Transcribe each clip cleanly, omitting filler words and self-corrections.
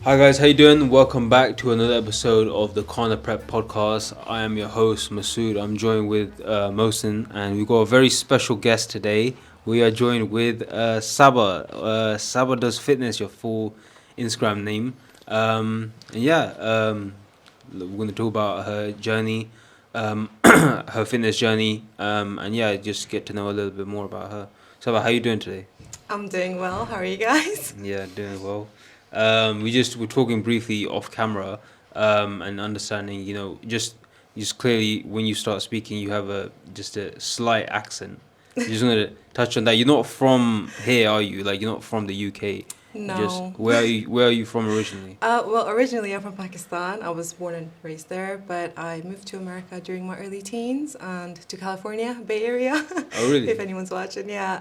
Hi guys, how you doing? Welcome back to another episode of the Khanaprep podcast. I am your host MASOOD. I'm joined with MOHSIN, and we've got a very special guest today. We are joined with Saba. Saba does fitness, your full Instagram name. We're going to talk about her journey, her fitness journey, and yeah, just get to know a little bit more about her. Saba, how you doing today? I'm doing well. How are you guys? Yeah, doing well. We're talking briefly off camera, and understanding. Just clearly when you start speaking, you have just a slight accent. Just gonna touch on that. You're not from here, are you? Like you're not from the UK. Just No. where are you from originally? Well, originally I'm from Pakistan. I was born and raised there, but I moved to America during my early teens and to California, Bay Area. Oh really? If anyone's watching, yeah.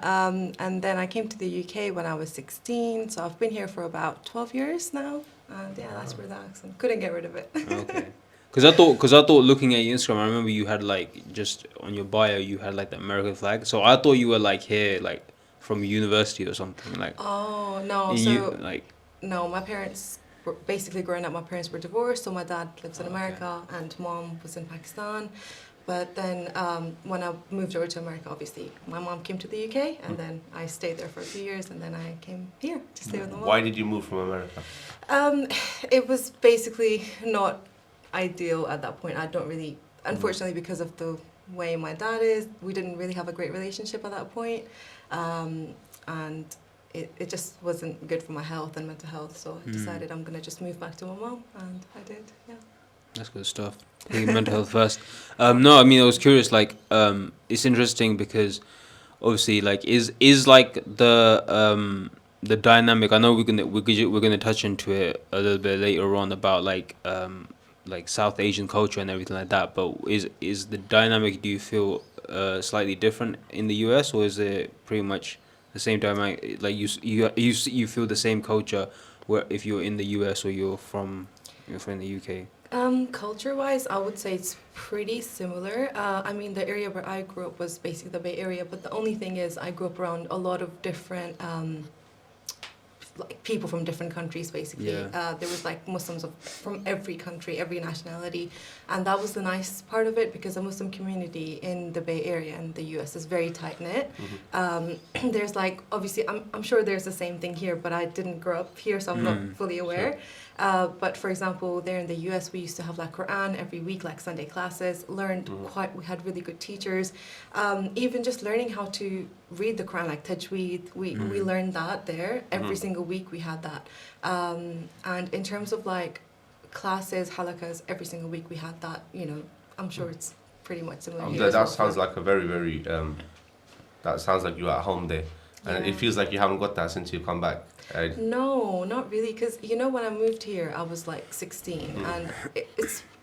And then I came to the UK when I was 16, so I've been here for about 12 years now. And yeah, that's where the accent. Couldn't get rid of it. Okay. Cause I thought looking at your Instagram, I remember you had like just on your bio you had like the American flag. So I thought you were like here like from university or something like. Oh, no. You So like. no, my parents were basically growing up. My parents were divorced, so my dad lives in Okay. America and mom was in Pakistan. But then when I moved over to America, obviously my mom came to the UK, and then I stayed there for a few years, and then I came here to stay with my mom. Why did you move from America? Um, it was basically not ideal at that point. I don't really, unfortunately, because of the way my dad is, we didn't really have a great relationship at that point. And it just wasn't good for my health and mental health, so I decided I'm going to just move back to my mom, and I did, yeah. That's good stuff. Taking mental health first. No, I mean I was curious. Like, it's interesting because obviously, like, is like the dynamic. I know we're gonna touch into it a little bit later on about like South Asian culture and everything like that. But is the dynamic? Do you feel slightly different in the US, or is it pretty much the same dynamic? Like you feel the same culture where if you're in the US or you're from the UK. Culture-wise, I would say it's pretty similar. I mean, the area where I grew up was basically the Bay Area, but the only thing is I grew up around a lot of different like people from different countries, basically. Yeah. There was like Muslims from every country, every nationality, and that was the nice part of it because the Muslim community in the Bay Area and the US is very tight-knit. There's like, obviously, I'm sure there's the same thing here, but I didn't grow up here, so I'm not fully aware. But for example, there in the US, we used to have like Quran every week, like Sunday classes, we had really good teachers. Even just learning how to read the Quran, like tajweed, we learned that there. Every single week we had that. And in terms of like classes, halakas, every single week we had that, I'm sure it's pretty much similar here as That well. sounds like a very, very, that sounds like you're at home there. And Yeah. it feels like you haven't got that since you've come back. No, not really, because when I moved here, I was like 16, and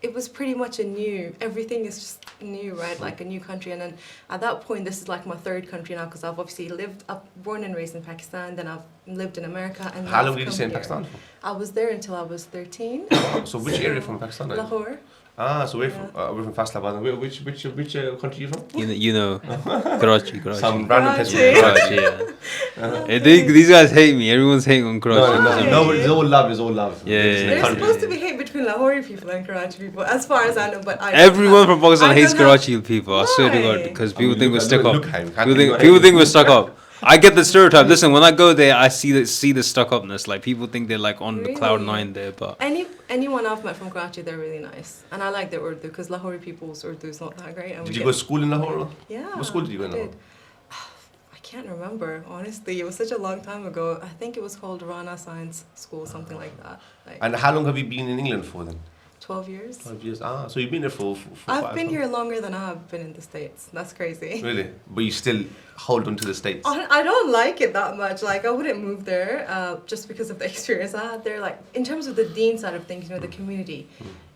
it was pretty much everything is just new, right? Like a new country, and then at that point, this is like my third country now, because I've obviously born and raised in Pakistan, then I've lived in America, and How now long I've did you come stay in here. Pakistan I was there until I was 13. for? So which area from Pakistan are you? Lahore. So we're from Faisalabad. And which country are you from? You know, Karachi. Some random place from Karachi. Karachi. Yeah. These guys hate me. Everyone's hating on Karachi. No, it's all love, it's all love. Yeah, It's yeah, the yeah. There's country. supposed to be hate between Lahore people and Karachi people, as far as I know, but I Everyone from Pakistan I hates don't have- Karachi people. I swear to God, Why? because I people mean, think we're look- stuck look- up. look at him. People think we're stuck up. I get the stereotype. Listen, when I go there, I see the stuck upness. Like people think they're like on the cloud Really? nine there, but Anyone I've met from Karachi, they're really nice, and I like their Urdu because Lahori people's Urdu is not that great. And Did we you get- go to school in Lahore? Yeah. What school did you go in I Lahore? did. I can't remember, honestly. It was such a long time ago. I think it was called Rana Science School, something like that. Like And how long have you been in England for then? 12 years. 5 years. So you've been there for I've quite been some- here longer than I've been in the States. That's crazy. Really? But you still hold on to the States? I don't like it that much. Like, I wouldn't move there just because of the experience I had there. Like, in terms of the Dean side of things, the community,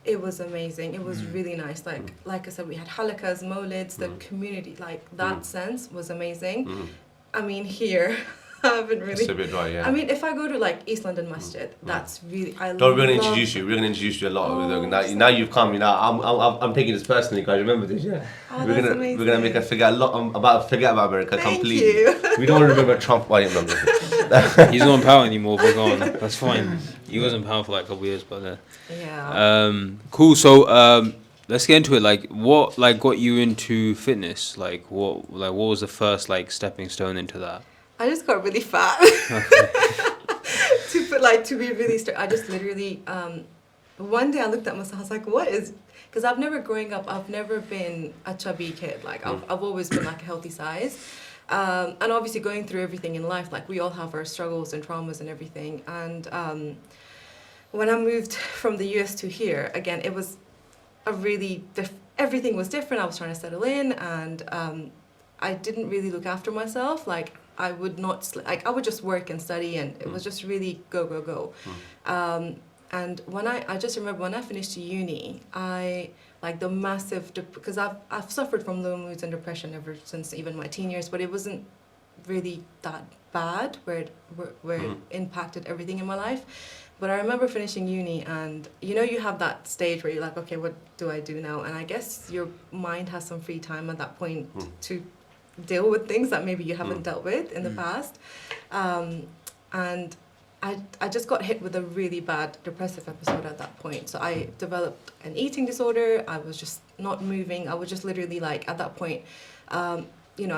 it was amazing. It was really nice. Like I said, we had halakas, molids, the community, like, that sense was amazing. I mean, here, I haven't really. It's a bit dry, yeah. I mean, if I go to like East London Masjid, that's really We're going to introduce you. We're going to introduce you a lot. Now you've come. You know, I'm taking this personally, guys. Remember this, yeah. Oh, we're gonna make her forget about America Thank completely. you. We don't want to remember Trump. Why didn't remember? He's not in power anymore, but go on. That's fine. He was in power for like a couple years, but Yeah. cool. So let's get into it. Like, what like got you into fitness? What was the first like stepping stone into that? I just got really fat. To be really straight, I just literally one day I looked at myself. I was like, "What is?" Because I've never been a chubby kid. Like I've always been like a healthy size, and obviously going through everything in life, like we all have our struggles and traumas and everything. And when I moved from the US to here, again, it was a really everything was different. I was trying to settle in, and I didn't really look after myself. Like I would not I would just work and study, and it was just really go. And when I just remember when I finished uni, I like the massive because I've suffered from low moods and depression ever since even my teen years, but it wasn't really that bad where it impacted everything in my life. But I remember finishing uni, and you have that stage where you're like, okay, what do I do now? And I guess your mind has some free time at that point to deal with things that maybe you haven't dealt with in the past. And I just got hit with a really bad depressive episode at that point. So I developed an eating disorder. I was just not moving. I was just literally like at that point, I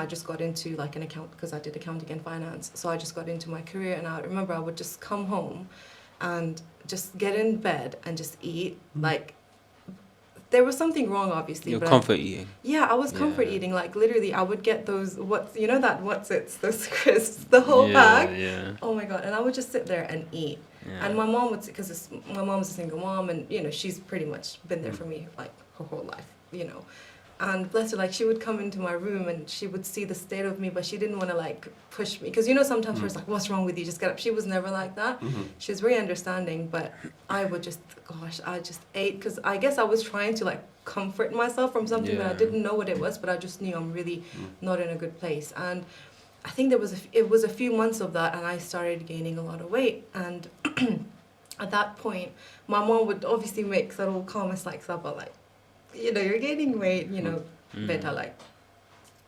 just got into like an account because I did accounting and finance. So I just got into my career, and I remember I would just come home and just get in bed and just eat. Like there was something wrong, obviously. You're comfort eating. Yeah, I was comfort eating. Like literally, I would get those those crisps, the whole bag. Yeah. Oh my god! And I would just sit there and eat. Yeah. And my mom would, because my mom's a single mom, and she's pretty much been there for me like her whole life. And bless her, like she would come into my room and she would see the state of me, but she didn't want to like push me, because sometimes her like, what's wrong with you, just get up. She was never like that. She was very understanding, but I would just I just ate, because I guess I was trying to like comfort myself from something that I didn't know what it was, but I just knew I'm really not in a good place. And I think it was a few months of that, and I started gaining a lot of weight. And at that point my mom would obviously make subtle comments like, Saba, like, you're gaining weight, better like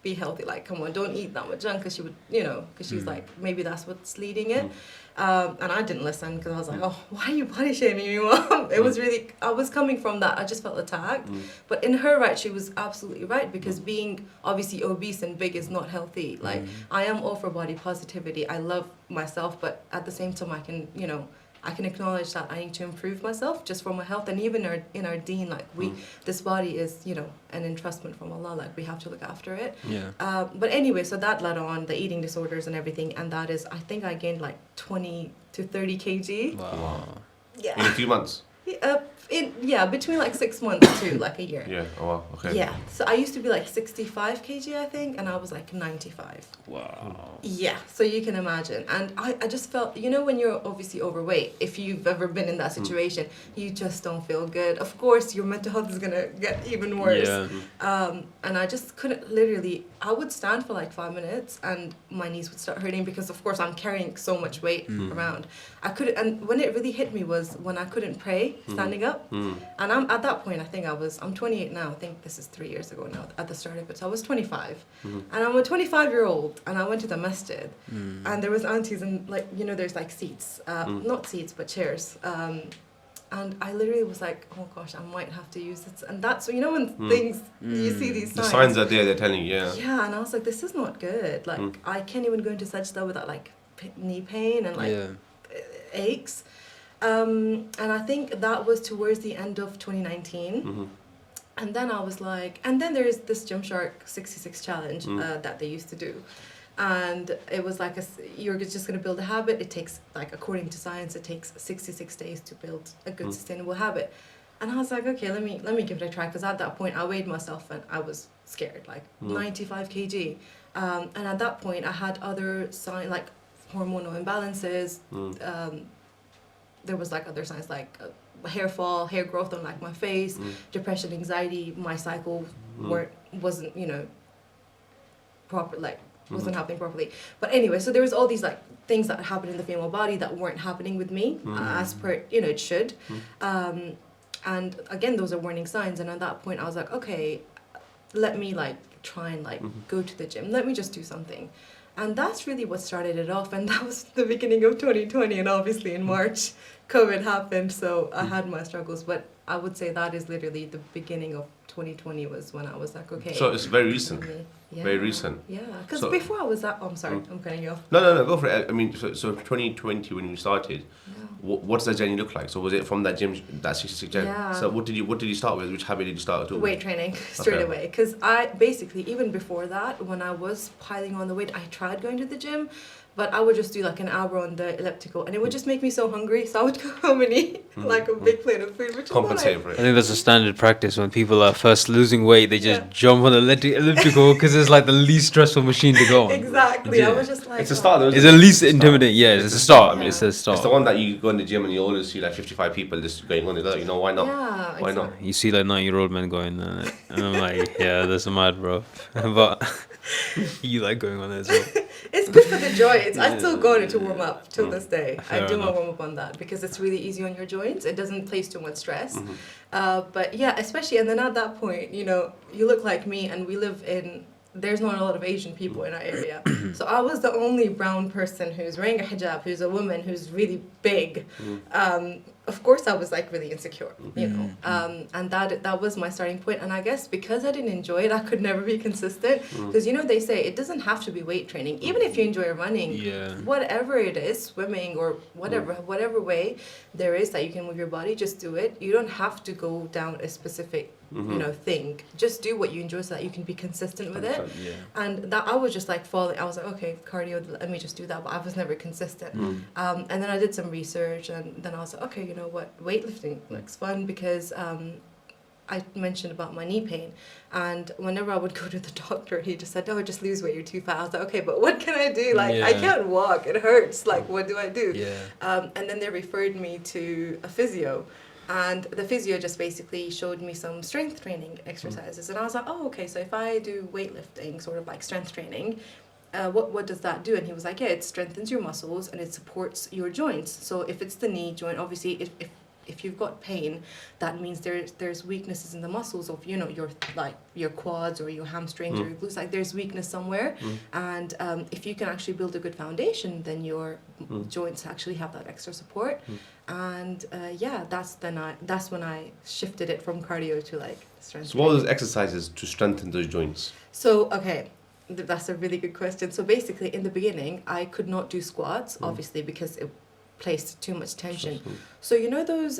be healthy, like come on, don't eat that much junk, because she would, because she's like, maybe that's what's leading it. And I didn't listen, because I was like, oh, why are you body shaming me, Mom? It was really, I was coming from that, I just felt attacked. But in her right, she was absolutely right, because being obviously obese and big is not healthy. Like I am all for body positivity, I love myself, but at the same time I can, I can acknowledge that I need to improve myself just for my health. And even in our deen, like this body is, an entrustment from Allah, like we have to look after it. Yeah. But anyway, so that led on the eating disorders and everything, and that is, I think I gained like 20 to 30 kg. Wow. Yeah. In a few months. Between like 6 months to like a year. Yeah. Oh wow. Okay. Yeah. So I used to be like 65 kg, I think, and I was like 95. Wow. Yeah. So you can imagine. And I just felt, when you're obviously overweight, if you've ever been in that situation, you just don't feel good. Of course, your mental health is going to get even worse. Yeah. And I just couldn't literally, I would stand for like 5 minutes and my knees would start hurting, because of course I'm carrying so much weight around. I couldn't, and when it really hit me was when I couldn't pray standing up. And I'm at that point, I think I'm 28 now. I think this is 3 years ago now at the start of it. So I was 25, and I'm a 25-year-old, and I went to the masjid, and there was aunties, and like there's like seats, not seats but chairs. And I literally was like, oh gosh, I might have to use this. And that's when things you see these signs. The signs are there. They're telling you. Yeah. Yeah, and I was like, this is not good. Like I can't even go into sajda without like knee pain and like aches. And I think that was towards the end of 2019. And then I was like, and then there's this Gymshark 66 challenge that they used to do. And it was like, you're just going to build a habit. It takes, like, according to science, it takes 66 days to build a good sustainable habit. And I was like, okay, let me give it a try. Because at that point, I weighed myself and I was scared, like 95 kg. And at that point, I had other signs, like hormonal imbalances. There was like other signs like hair fall, hair growth on like my face, depression, anxiety. My cycle wasn't proper, like wasn't happening properly. But anyway, so there was all these like things that happened in the female body that weren't happening with me as per, you know, it should. And again, those are warning signs. And at that point, I was like, okay, let me like try and like go to the gym. Let me just do something. And that's really what started it off. And that was the beginning of 2020. And obviously in March, COVID happened. So I had my struggles. But I would say that is literally the beginning of 2020 was when I was like, okay. So it's very recent. Yeah. Very recent. Yeah. Because So- before I was that, oh, I'm sorry, I'm cutting you off. No, go for it. I mean, so 2020 when you started, Yeah. what does that journey look like? So was it from that gym, that 66 gym? Yeah. So what did you start with? Which habit did you start with? Weight training straight Okay. away, because I basically, even before that, when I was piling on the weight, I tried going to the gym, but I would just do like an hour on the elliptical, and it would just make me so hungry, so I would go home and eat like a big plate of food, which is Compensate not for I it. think that's a standard practice when people are first losing weight. They just Yeah. jump on the elliptical because it's like the least stressful machine to go on. Exactly. I Yeah. was just like, It's a start, though, It's isn't the it? least It's a start. intimidating. Yeah, it's a start. I mean, it's a It's the start. one that you go in the gym and you always see like 55 people just going on it. You know, why not? Yeah, Why not? exactly. You see like 9-year-old men going, and I'm like, yeah, that's mad, bro. But you like going on it as well. It's good for the joints. I still go on it to warm up till this day. I Fair do my enough. warm up on that because it's really easy on your joints. It doesn't place too much stress. But yeah, especially, and then at that point, you know, you look like me and we live in, there's not a lot of Asian people in our area. So I was the only brown person who's wearing a hijab, who's a woman, who's really big. Of course, I was like really insecure, you know, and that was my starting point. And I guess because I didn't enjoy it, I could never be consistent. Because you know they say it doesn't have to be weight training. Even if you enjoy running, Yeah. whatever it is, swimming or whatever way there is that you can move your body, just do it. You don't have to go down a specific you know thing. Just do what you enjoy so that you can be consistent with it. Yeah. And that I was just like falling. I was like, okay, cardio, let me just do that. But I was never consistent. And then I did some research, and then I was like, okay, you know what, weightlifting looks fun because I mentioned about my knee pain, and whenever I would go to the doctor, he just said, "Oh, just lose weight. You're too fat." I was like, "Okay, but what can I do? Like, I Yeah. can't walk. It hurts. Like, what do I do?" Yeah. And then they referred me to a physio. And the physio just basically showed me some strength training exercises. And I was like, oh, okay, so if I do weightlifting, sort of like strength training, what does that do? And he was like, yeah, it strengthens your muscles and it supports your joints. So if it's the knee joint, obviously, if you've got pain, that means there's weaknesses in the muscles of, you know, your quads or your hamstrings or your glutes, like there's weakness somewhere. And if you can actually build a good foundation, then your joints actually have that extra support. And yeah, that's when I shifted it from cardio to like strength. So what are those exercises to strengthen those joints? So, okay, that's a really good question. So basically, in the beginning, I could not do squats, obviously, because it placed too much tension. So you know those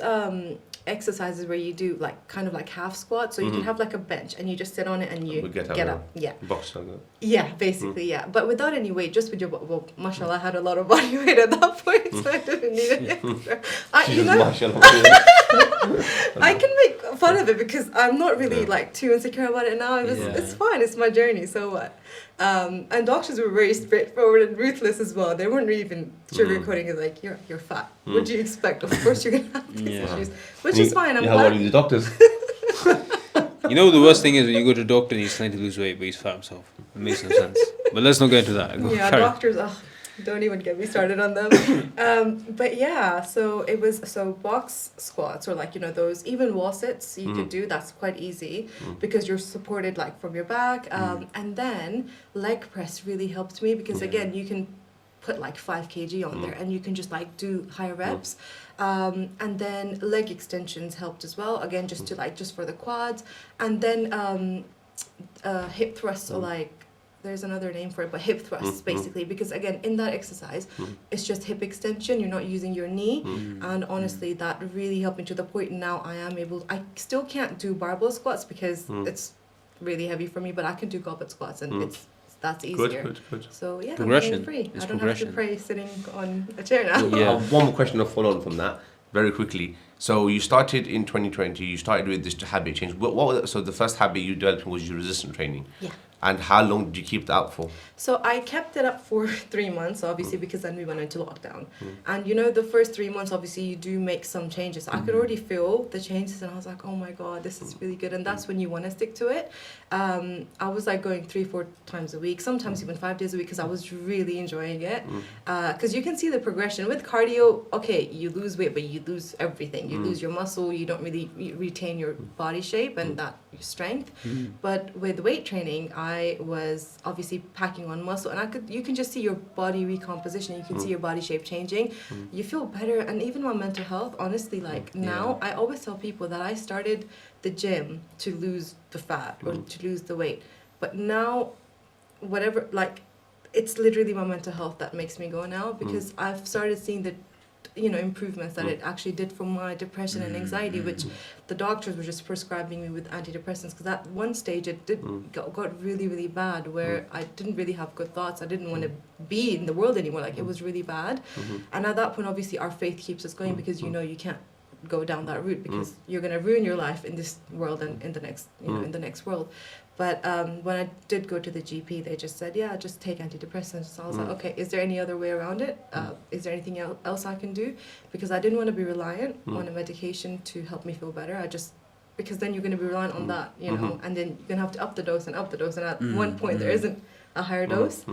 exercises where you do like kind of like half squat, so you can have like a bench and you just sit on it and you We get get up, up. Yeah. Box like that. Yeah, basically, yeah. But without any weight, just with your, well, mashallah, I had a lot of body weight at that point, so I didn't need any extra. You know, I can make fun of it because I'm not really like too insecure about it now. It's fine, it's my journey, so what? And doctors were very straightforward and ruthless as well. They weren't really even sugarcoating it like, you're fat. What do you expect? Of course you're going to have these issues. Which is fine, I'm You have glad. one of the doctors. You know the worst thing is when you go to a doctor and he's trying to lose weight, but he's fat himself. It makes no sense. But let's not get into that. Go, Yeah, carry on. doctors, don't even get me started on them. But yeah, so it was, so box squats or like, you know, those even wall sits you could do, that's quite easy because you're supported like from your back. And then leg press really helped me because again, you can put like 5 kg on there and you can just like do higher reps. And then leg extensions helped as well, again, just to like, just for the quads. And then hip thrusts or like, there's another name for it, but hip thrusts basically, because again, in that exercise, it's just hip extension, you're not using your knee. And honestly, that really helped me to the point now I still can't do barbell squats because it's really heavy for me, but I can do goblet squats and that's easier. Good. So yeah, Progression. I'm free. It's I don't progression. have to pray sitting on a chair now. Yeah. One more question to follow on from that, very quickly. So you started in 2020. You started with this habit change. So the first habit you developed was your resistance training. Yeah. And how long did you keep that up for? So I kept it up for 3 months, obviously, because then we went into lockdown. And you know, the first 3 months, obviously, you do make some changes. I could already feel the changes, and I was like, oh my God, this is really good. And that's when you want to stick to it. I was like going 3-4 times a week, sometimes even 5 days a week, because I was really enjoying it. Because you can see the progression. With cardio, okay, you lose weight, but you lose everything. You lose your muscle, you don't really retain your body shape and that strength. But with weight training, I was obviously packing on muscle, and you can just see your body recomposition. You can see your body shape changing. You feel better, and even my mental health. Honestly, like now, I always tell people that I started the gym to lose the fat or to lose the weight, but now, whatever, like, it's literally my mental health that makes me go now, because I've started seeing the improvements that it actually did for my depression and anxiety, which the doctors were just prescribing me with antidepressants, because at one stage it got really, really bad, where I didn't really have good thoughts. I didn't want to be in the world anymore. Like, it was really bad. And at that point, obviously, our faith keeps us going, because you can't go down that route, because you're going to ruin your life in this world and in the next in the next world. But when I did go to the GP, they just said, yeah, just take antidepressants. So I was like, okay, is there any other way around it? Is there anything else I can do? Because I didn't want to be reliant on a medication to help me feel better. Because then you're going to be reliant on that, and then you're going to have to up the dose. And at one point, there isn't a higher dose.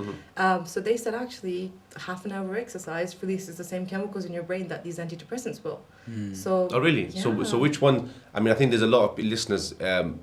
So they said, actually, half an hour exercise releases the same chemicals in your brain that these antidepressants will. So oh really? Yeah. So which one? I mean, I think there's a lot of listeners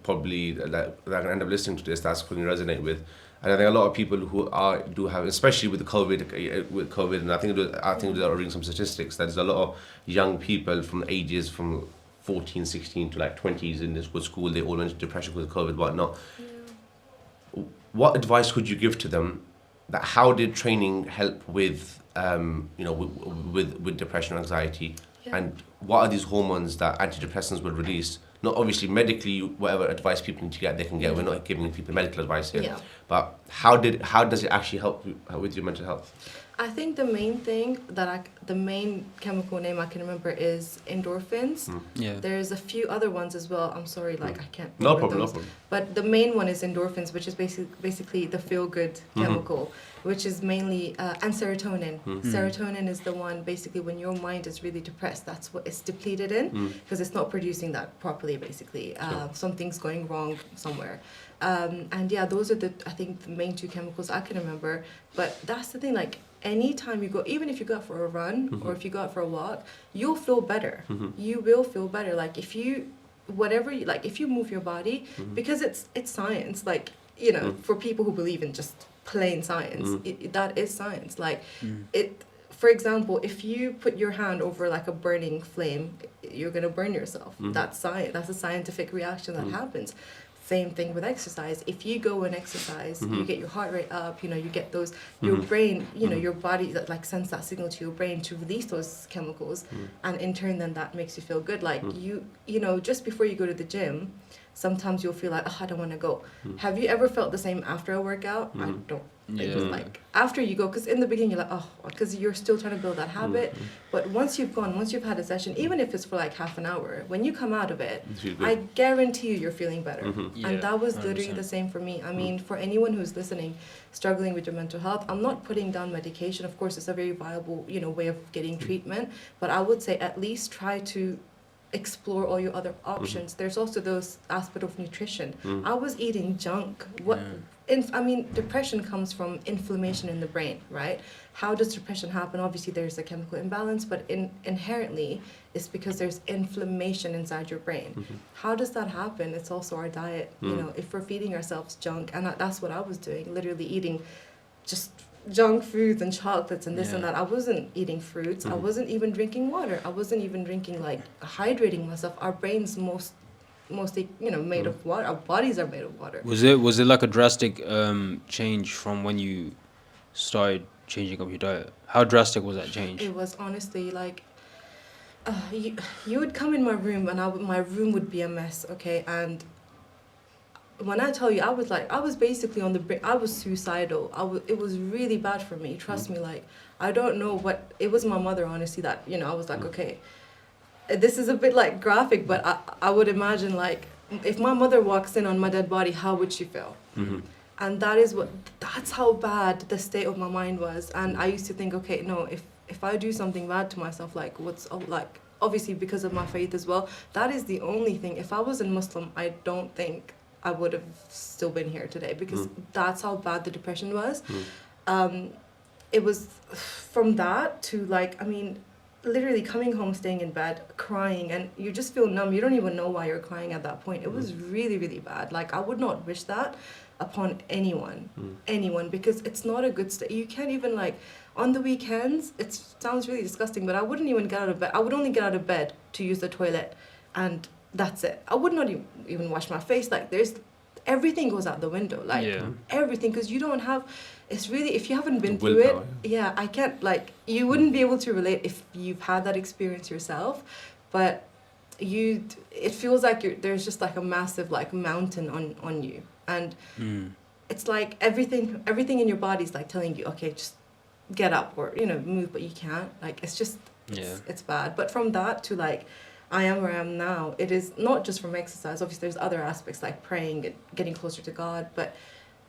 probably that are going to end up listening to this that's going to resonate with, and I think a lot of people who do have, especially with the COVID, and I think they're reading some statistics that there's a lot of young people from ages from 14, 16 to like 20s in this school. They all went into depression because of COVID, whatnot. Yeah. What advice would you give to them? That how did training help with with depression and anxiety? Yeah. And what are these hormones that antidepressants will release? Not obviously medically, whatever advice people need to get, they can get. We're not giving people medical advice here. Yeah. But how does it actually help with your mental health? I think the main thing the main chemical name I can remember is endorphins. Yeah. There's a few other ones as well. I'm sorry, I can't remember No problem. those. But the main one is endorphins, which is basically the feel-good chemical, which is mainly, and serotonin. Serotonin is the one, basically, when your mind is really depressed, that's what it's depleted in, because it's not producing that properly, basically. Something's going wrong somewhere. And yeah, those are the main two chemicals I can remember. But that's the thing, like, anytime you go, even if you go out for a run or if you go out for a walk, you'll feel better. You will feel better. Like, if you move your body, because it's science, like, for people who believe in just plain science, that is science. Like, for example, if you put your hand over like a burning flame, you're going to burn yourself. That's science. That's a scientific reaction that happens. Same thing with exercise. If you go and exercise, you get your heart rate up, you get those, your brain, your body that like sends that signal to your brain to release those chemicals, and in turn then that makes you feel good. Like just before you go to the gym, sometimes you'll feel like, I don't want to go. Have you ever felt the same after a workout? I don't. Yeah. It's like after you go, because in the beginning you're like, because you're still trying to build that habit. But once you've had a session, even if it's for like half an hour, when you come out of it, I guarantee you're feeling better. Yeah, and that was literally 100%. the same for me. I mean, for anyone who's listening, struggling with your mental health, I'm not putting down medication. Of course, it's a very viable, way of getting treatment. But I would say at least try to explore all your other options. There's also those aspect of nutrition. I was eating junk. Depression comes from inflammation in the brain, right? How does depression happen? Obviously, there's a chemical imbalance, but inherently, it's because there's inflammation inside your brain. How does that happen? It's also our diet. If we're feeding ourselves junk, and that's what I was doing, literally eating just junk foods and chocolates and this and that. I wasn't eating fruits. I wasn't even drinking water. I wasn't even drinking, like, hydrating myself. Our brain's mostly made of water. Our bodies are made of water. Was it like a drastic change from when you started changing up your diet? How drastic was that change? It was honestly like you would come in my room and my room would be a mess, okay? And when I tell you, I was basically on the brink. I was suicidal. It was really bad for me. Trust me. Like, I don't know what it was. My mother, honestly, that I was like, okay, this is a bit like graphic, but I would imagine, like, if my mother walks in on my dead body, how would she feel? And that's how bad the state of my mind was. And I used to think, okay, no, if I do something bad to myself, like like, obviously because of my faith as well, that is the only thing. If I wasn't Muslim, I don't think I would have still been here today, because that's how bad the depression was. It was from that to like, I mean, literally coming home, staying in bed, crying, and you just feel numb. You don't even know why you're crying at that point. It was really, really bad. Like, I would not wish that upon anyone, because it's not a good state. You can't even, like, on the weekends, it sounds really disgusting, but I wouldn't even get out of bed. I would only get out of bed to use the toilet, and that's it. I would not even wash my face. Like, everything goes out the window, like everything, because you don't have, it's really, if you haven't been through it, I can't, like, you wouldn't be able to relate if you've had that experience yourself, but it feels like there's just like a massive like mountain on you, and it's like everything in your body's like telling you, okay, just get up, or move, but you can't. Like, it's just it's bad. But from that to like I am where I am now, it is not just from exercise. Obviously there's other aspects like praying and getting closer to God, but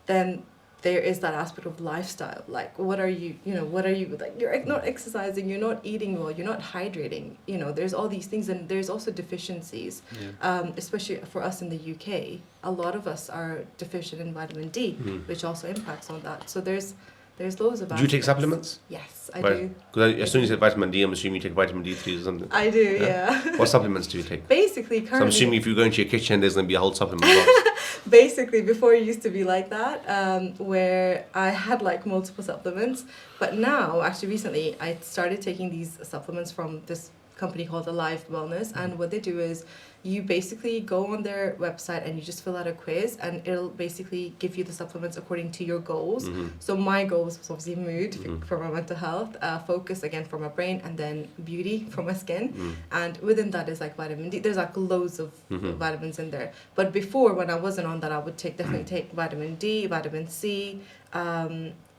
then there is that aspect of lifestyle. Like, what are you like, you're not exercising, you're not eating well, you're not hydrating, there's all these things, and there's also deficiencies, especially for us in the UK. A lot of us are deficient in vitamin D, which also impacts on that. So there's loads of aspects. Do you take supplements? Yes, I do. Because as soon as you said vitamin D, I'm assuming you take vitamin D3 or something. I do, yeah. What supplements do you take? Basically, currently... So I'm assuming if you go into your kitchen, there's going to be a whole supplement box. Basically, before it used to be like that, where I had like multiple supplements. But now, actually recently, I started taking these supplements from this company called Alive Wellness, and what they do is you basically go on their website and you just fill out a quiz, and it'll basically give you the supplements according to your goals. So my goals was obviously mood for my mental health, focus again for my brain, and then beauty for my skin. And within that is like vitamin D. There's like loads of vitamins in there. But before, when I wasn't on that, I would definitely take vitamin D, vitamin C,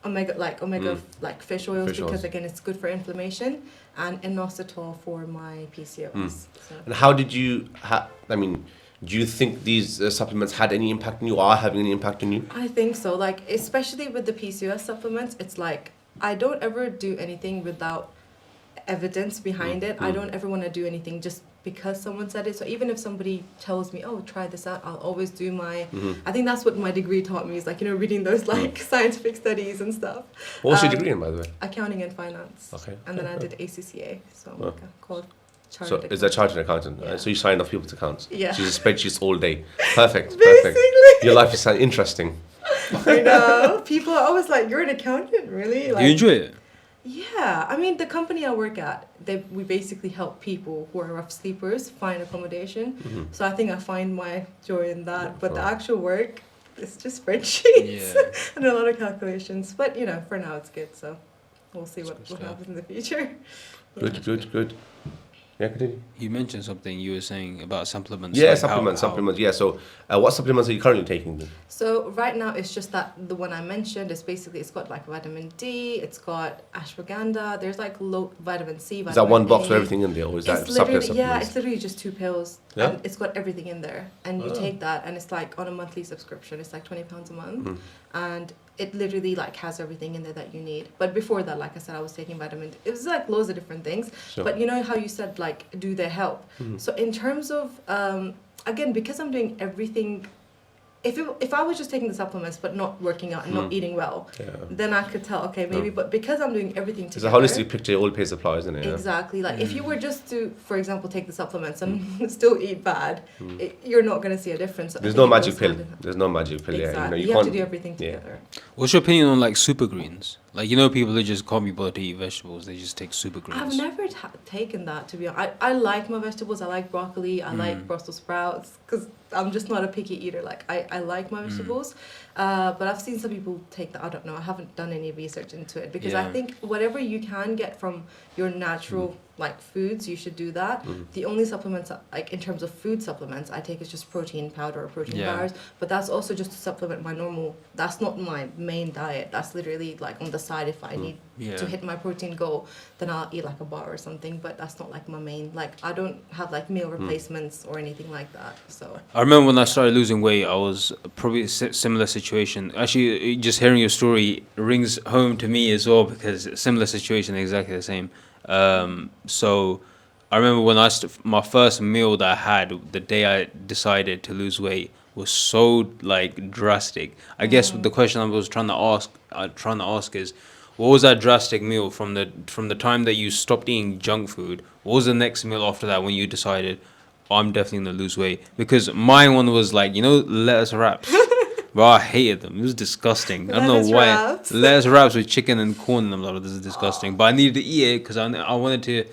omega like fish oils, because again it's good for inflammation, and inositol for my PCOS. So. And how did you do you think these supplements had any impact on you, or are having any impact on you? I think so, like especially with the PCOS supplements, it's like I don't ever do anything without evidence behind it. I don't ever want to do anything just because someone said it. So even if somebody tells me, oh, try this out, I'll always do my, I think that's what my degree taught me, is like, reading those like scientific studies and stuff. What was your degree in, by the way? Accounting and finance. Okay. And then I did ACCA, so I'm like a called chartered So accountant. is that chartered accountant? Yeah. So you signed off people's accounts? Yeah. So you use spreadsheets all day. Perfect. Basically. Your life is interesting. I know. People are always like, you're an accountant, really? Like, Do you enjoy it? Yeah, I mean, the company I work at, we basically help people who are rough sleepers find accommodation. So I think I find my joy in that. But the actual work, it's just spreadsheets and a lot of calculations. But, for now it's good. So we'll see what happens in the future. Good. Yeah, continue. You mentioned something, you were saying about supplements. Yeah, like supplements. Yeah, so what supplements are you currently taking then? So right now it's just that the one I mentioned is basically, it's got like vitamin D, it's got ashwagandha, there's like low vitamin C, vitamin Is that one box A. with everything in there, or is that It's separate literally, supplements? it's literally just 2 pills. Yeah? And it's got everything in there. And you take that, and it's like on a monthly subscription. It's like £20 a month. And it literally like has everything in there that you need. But before that, like I said, I was taking vitamin D. It was like loads of different things. Sure. But you know how you said like, do they help? So in terms of, again, because I'm doing everything, if I was just taking the supplements but not working out and not eating well, then I could tell, okay, maybe, but because I'm doing everything together. It's a holistic picture, it all pays applies, isn't it? Exactly. Like if you were just to, for example, take the supplements and still eat bad, you're not going to see a difference. There's no magic pill. There's no magic pill. Exactly. Yeah, you have to do everything together. What's your opinion on like super greens? Like, people that just can't be bothered to eat vegetables, they just take super greens. I've never taken that, to be honest. I like my vegetables. I like broccoli. I like Brussels sprouts, because I'm just not a picky eater. Like, I like my vegetables. But I've seen some people take that. I don't know. I haven't done any research into it, because I think whatever you can get from your natural like foods, you should do that. The only supplements, like in terms of food supplements, I take is just protein powder or protein bars. But that's also just to supplement my normal. That's not my main diet. That's literally like on the side. If I need to hit my protein goal, then I'll eat like a bar or something. But that's not like my main. Like I don't have like meal replacements or anything like that. So I remember when I started losing weight, I was probably a similar situation situation. Actually, just hearing your story rings home to me as well because similar situation, exactly the same. So I remember when my first meal that I had the day I decided to lose weight was so like drastic. I guess the question I was trying to ask is, what was that drastic meal from the time that you stopped eating junk food? What was the next meal after that when you decided, I'm definitely gonna lose weight? Because my one was like, lettuce wraps. Bro, I hated them. It was disgusting. I don't know Lettuce why. wraps? Lettuce wraps with chicken and corn in them. Like, this is disgusting. But I needed to eat it because I wanted to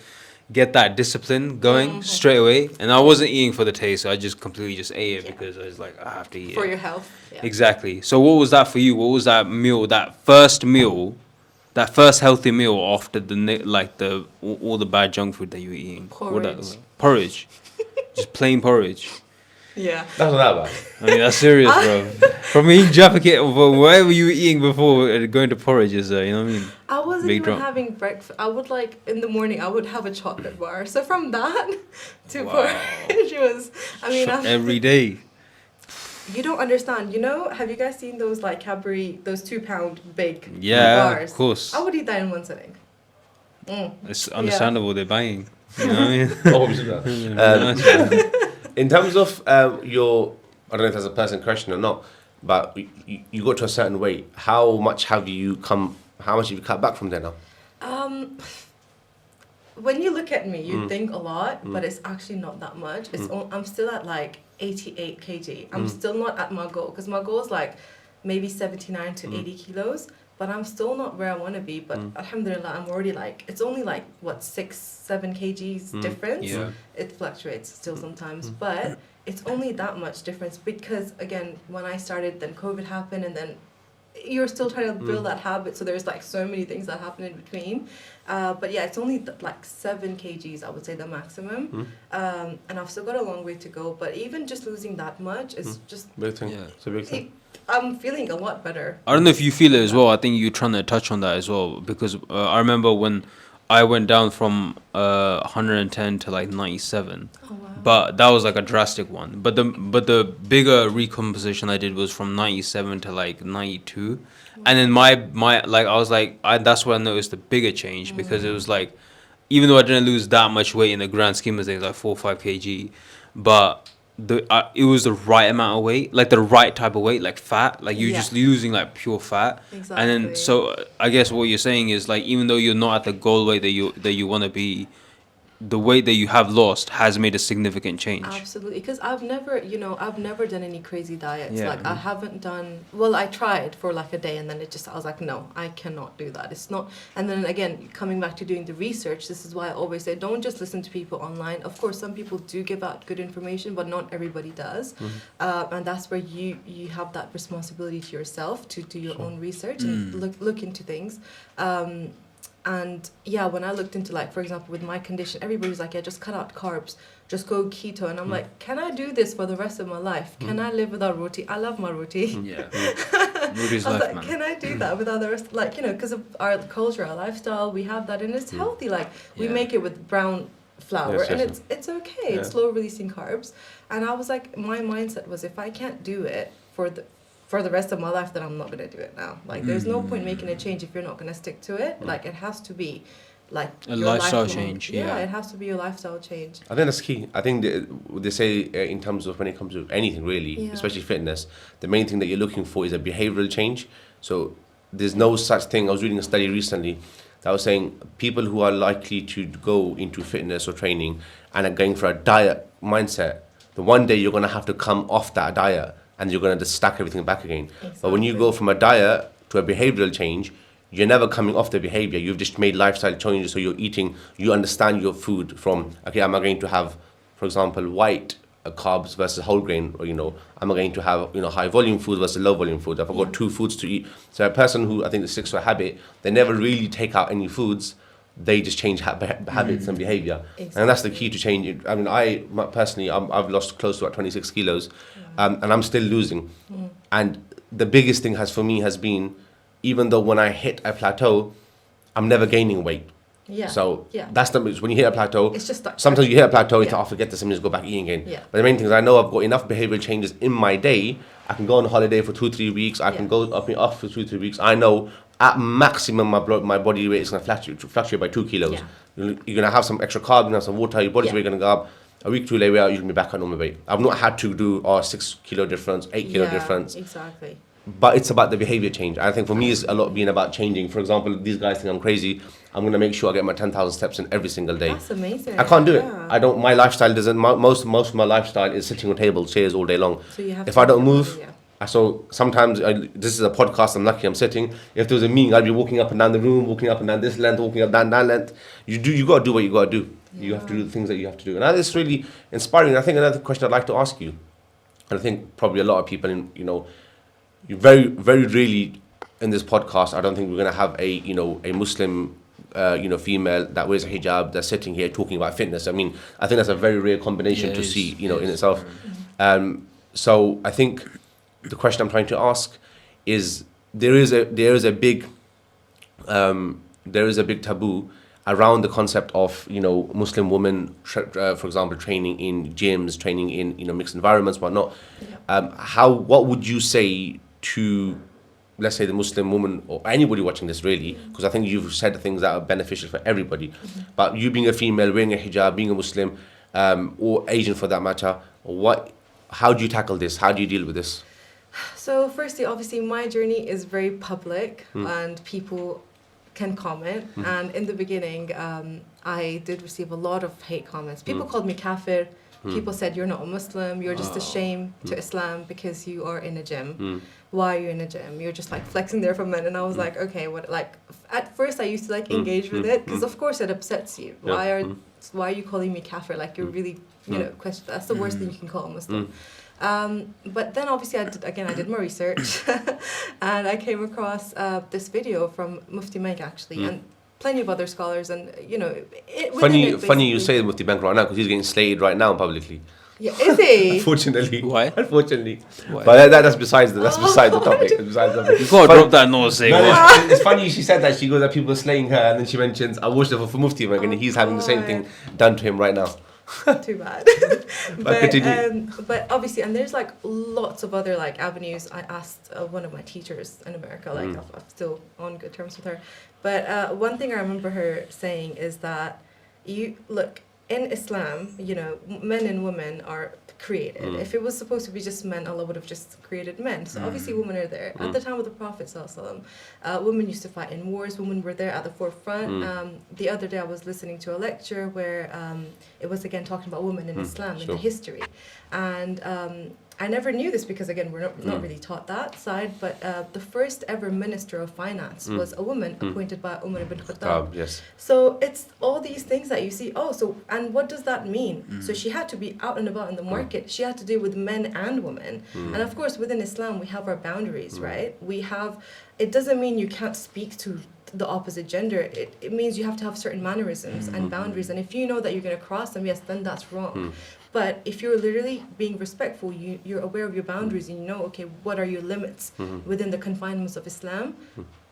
get that discipline going straight away. And I wasn't eating for the taste. So I just completely just ate it because I was like, I have to eat For it. your health. Yeah. Exactly. So what was that for you? What was that meal? That first healthy meal after all the bad junk food that you were eating? Porridge. Just plain porridge. Yeah. That's not that bad. I mean, that's serious, bro. From eating jacket or whatever you were eating before going to porridge is, you know what I mean? I wasn't Big even drop. having breakfast. I would in the morning, I would have a chocolate bar. So from that to Wow. porridge was, Every day. You don't understand. Have you guys seen those Cadbury, those 2-pound big Yeah, bars? of course. I would eat that in one sitting. It's understandable they're buying. You know what I mean? Oh, obviously that. In terms of I don't know if that's a person question or not, but you got to a certain weight. How much have you cut back from there now? When you look at me, you think a lot, but it's actually not that much. I'm still at 88 kg. I'm still not at my goal because my goal is maybe 79 to 80 kilos. But I'm still not where I want to be. But alhamdulillah, I'm already it's only 6-7 kgs difference. Yeah. It fluctuates still sometimes, but it's only that much difference because again, when I started, then COVID happened, and then you're still trying to build that habit. So there's so many things that happen in between. But yeah, it's only 7 kgs, I would say the maximum. And I've still got a long way to go. But even just losing that much is just. Big thing. Yeah. It's a big thing. I'm feeling a lot better. I don't know if you feel it as well. I think you're trying to touch on that as well because I remember when I went down from 110 to 97. Oh, wow. But that was a drastic one. But the bigger recomposition I did was from 97 to 92. And then my I was that's where I noticed the bigger change because it was even though I didn't lose that much weight in the grand scheme of things, 4 or 5 kg, but it was the right amount of weight, the right type of weight, fat, you're just losing Exactly. pure fat. And then so I guess what you're saying is even though you're not at the goal weight that you want to be, the weight that you have lost has made a significant change. Absolutely, because I've never done any crazy diets. Yeah. I haven't done, well, I tried for a day and then I was no, I cannot do that. It's not, and then again, coming back to doing the research, this is why I always say, don't just listen to people online. Of course, some people do give out good information, but not everybody does. And that's where you have that responsibility to yourself to do your own research and look into things. And yeah, when I looked into for example, with my condition, everybody was yeah, just cut out carbs, just go keto. And I'm can I do this for the rest of my life? Can I live without roti? I love my roti. Yeah. Roti's I was life, man. can I do that without the rest? Because of our culture, our lifestyle, we have that, and it's healthy. We make it with brown flour, and it's okay. It's slow releasing carbs. And I was my mindset was, if I can't do it for the rest of my life, then I'm not going to do it now. There's no point making a change if you're not going to stick to it. It has to be a your lifestyle lifelong- change. Yeah, it has to be your lifestyle change. I think that's key. I think they say in terms of when it comes to anything really, Yeah. especially fitness, the main thing that you're looking for is a behavioural change. So there's no such thing. I was reading a study recently that was saying people who are likely to go into fitness or training and are going for a diet mindset, the one day you're going to have to come off that diet and you're going to just stack everything back again. Exactly. But when you go from a diet to a behavioural change, you're never coming off the behavior. You've just made lifestyle changes. So you're eating, you understand your food from, okay, am I going to have, for example, white carbs versus whole grain? Or, am I going to have, high volume food versus low volume food? I've got 2 foods to eat. So a person who I think sticks to a habit, they never really take out any foods. They just change habits and behavior. Exactly. And that's the key to change it. I mean, I've lost close to about 26 kilos and I'm still losing. And the biggest thing has been, even though when I hit a plateau, I'm never gaining weight. Yeah. So yeah. that's when you hit a plateau. It's just sometimes you hit a plateau, you Yeah. think, forget this, and just go back eating again. Yeah. But the main thing is I know I've got enough behavioural changes in my day, I can go on holiday for 2-3 weeks. I can go up and off for 2-3 weeks. I know at maximum my body weight is going to fluctuate by 2 kilos. Yeah. You're going to have some extra carbs, you're going to have some water, your body's weight going to go up. A week, 2 later, you're going to be back on normal weight. I've not had to do 6 kilo difference, 8 kilo difference. Exactly. But it's about the behavior change. I think for me, it's a lot being about changing. For example, these guys think I'm crazy. I'm going to make sure I get my 10,000 steps in every single day. That's amazing. I can't do it. I don't. My lifestyle doesn't. Most of my lifestyle is sitting on tables, chairs all day long. So you have if to I don't move, move, so sometimes this is a podcast. I'm lucky. I'm sitting. If there was a meeting, I'd be walking up and down the room, walking up and down this length, walking up down that length. You got to do what you got to do. You have to do the things that you have to do, and that is really inspiring. I think another question I'd like to ask you, and I think probably a lot of people, you very, very rarely in this podcast, I don't think we're going to have a Muslim, female that wears a hijab that's sitting here talking about fitness. I mean, I think that's a very rare combination to see, in itself. So I think the question I'm trying to ask is there is a big taboo around the concept of Muslim women, for example, training in gyms, training in mixed environments, whatnot. What would you say to, let's say, the Muslim woman or anybody watching this, really? Because I think you've said things that are beneficial for everybody. But you being a female, wearing a hijab, being a Muslim, or Asian for that matter, how do you tackle this? How do you deal with this? So firstly, obviously, my journey is very public and people can comment. And in the beginning, I did receive a lot of hate comments. People called me kafir. People said, you're not a Muslim, you're just a shame to Islam because you are in a gym. Why are you in a gym? You're just like flexing there for men. And I was like, okay, what? Like, at first I used to like engage with it because of course it upsets you. Why are you calling me kafir? Like, you're really, question. That's the worst thing you can call a Muslim. But then obviously I did my research and I came across this video from Mufti Menk actually, and plenty of other scholars, and funny you say Mufti Menk right now because he's getting slayed right now publicly. Yeah, is he? Unfortunately. Why? Unfortunately. Why? But that's beside the topic. You gotta drop that nose saying what? It's funny she said that. She goes that people are slaying her, and then she mentions I watched it for Mufti Menk, and he's having the same thing done to him right now. Too bad. But obviously, and there's like lots of other like avenues. I asked one of my teachers in America, like I'm still on good terms with her. But one thing I remember her saying is that in Islam, men and women are created. If it was supposed to be just men, Allah would have just created men. So obviously women are there. At the time of the Prophet ﷺ, women used to fight in wars. Women were there at the forefront. The other day I was listening to a lecture where it was again talking about women in Islam and the history. And I never knew this because again we're not really taught that side, but the first ever minister of finance was a woman appointed by Umar ibn Khattab. Yes. So it's all these things that you see. And what does that mean? So she had to be out and about in the market. She had to deal with men and women. And of course within Islam we have our boundaries, right? It doesn't mean you can't speak to the opposite gender. It means you have to have certain mannerisms and boundaries. And if you know that you're going to cross them, yes, then that's wrong. But if you're literally being respectful, you're aware of your boundaries and you know, okay, what are your limits within the confinements of Islam?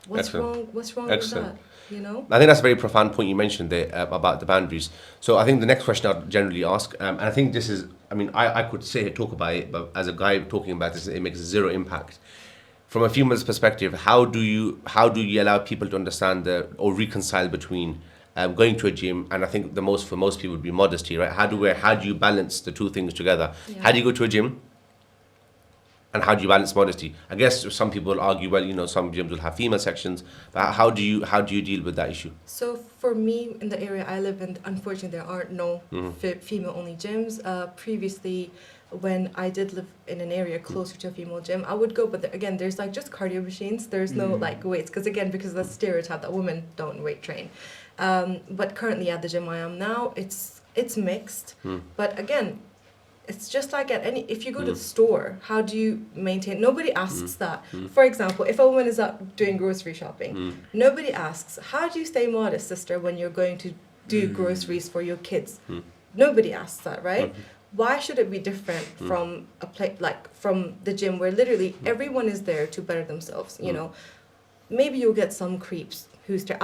What's wrong with that? I think that's a very profound point you mentioned there about the boundaries. So I think the next question I'd generally ask, and I think this is, I could say here, talk about it, but as a guy talking about this, it makes zero impact. From a female's perspective, how do you allow people to understand or reconcile between going to a gym, and I think for most people would be modesty, right? How do you balance the two things together? Yeah. How do you go to a gym, and how do you balance modesty? I guess some people will argue, well, some gyms will have female sections, but how do you deal with that issue? So for me, in the area I live in, unfortunately, there aren't no female-only gyms. Previously, when I did live in an area closer to a female gym, I would go, but again, there's like just cardio machines. There's no like weights, because of the stereotype that women don't weight train. But currently at the gym I am now, it's mixed. But again, it's just like if you go to the store, how do you maintain? Nobody asks that. For example, if a woman is out doing grocery shopping, nobody asks, how do you stay modest, sister, when you're going to do groceries for your kids? Nobody asks that, right? Why should it be different from from the gym where literally everyone is there to better themselves? Maybe you'll get some creeps who's there.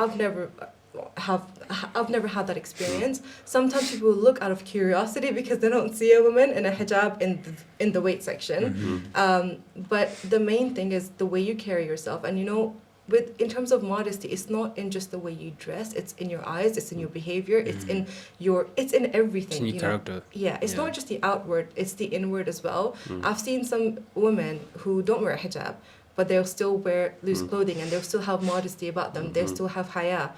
I've never had that experience. Sometimes people look out of curiosity because they don't see a woman in a hijab in the weight section. But the main thing is the way you carry yourself, and you know, in terms of modesty, it's not in just the way you dress. It's in your eyes. It's in your behavior. It's in everything. It's in your character. Yeah, it's not just the outward. It's the inward as well. I've seen some women who don't wear a hijab, but they'll still wear loose clothing, and they'll still have modesty about them. They'll still have haya.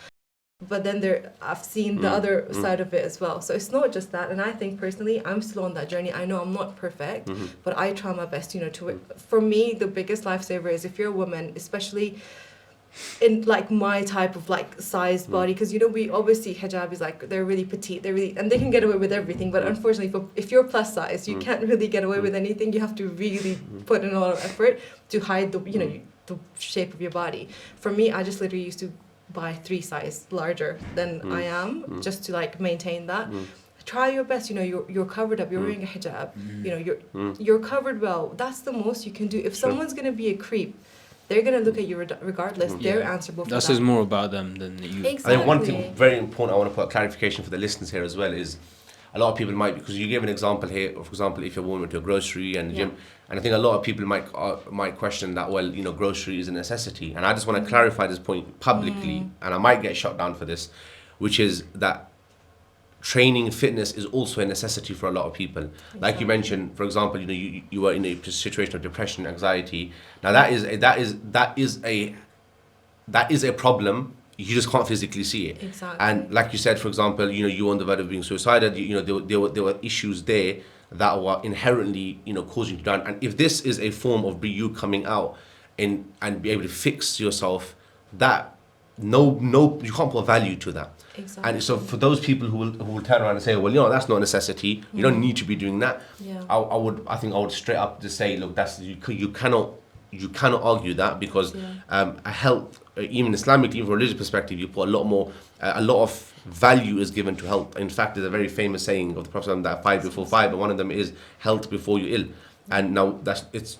But then I've seen the other side of it as well. So it's not just that. And I think personally, I'm still on that journey. I know I'm not perfect, but I try my best, you know, for me, the biggest lifesaver is if you're a woman, especially in like my type of like sized body, because you know, we always see hijabis like they're really petite, and they can get away with everything, but unfortunately if you're plus size, you can't really get away with anything. You have to really put in a lot of effort to hide the shape of your body. For me, I just literally used to buy 3 size larger than I am, just to like maintain that. Try your best, you know, you're covered up, you're wearing a hijab, you know, you're covered well. That's the most you can do. If someone's gonna be a creep, they're going to look at you regardless. They're answerable for that. That says more about them than you. Exactly. I think one thing very important I want to put a clarification for the listeners here as well is a lot of people might, because you gave an example here, for example, if you're a woman to a grocery and a gym, and I think a lot of people might question that, well, you know, grocery is a necessity. And I just want to clarify this point publicly, and I might get shot down for this, which is that training fitness is also a necessity for a lot of people. Exactly. Like you mentioned, for example, you know, you were in a situation of depression, anxiety. Now that is a problem. You just can't physically see it. Exactly. And like you said, for example, you know, you were on the verge of being suicidal. You know, there were issues there that were inherently, you know, causing you down. And if this is a form of you coming out and be able to fix yourself, that no, you can't put value to that. Exactly. And so for those people who will turn around and say, well, you know, that's not a necessity. You don't need to be doing that. Yeah. I think I would straight up just say, look, you cannot argue that, because a health, even Islamic, even from a religious perspective, you put a lot of value is given to health. In fact, there's a very famous saying of the Prophet that 5 before 5, and one of them is health before you're ill. And now it's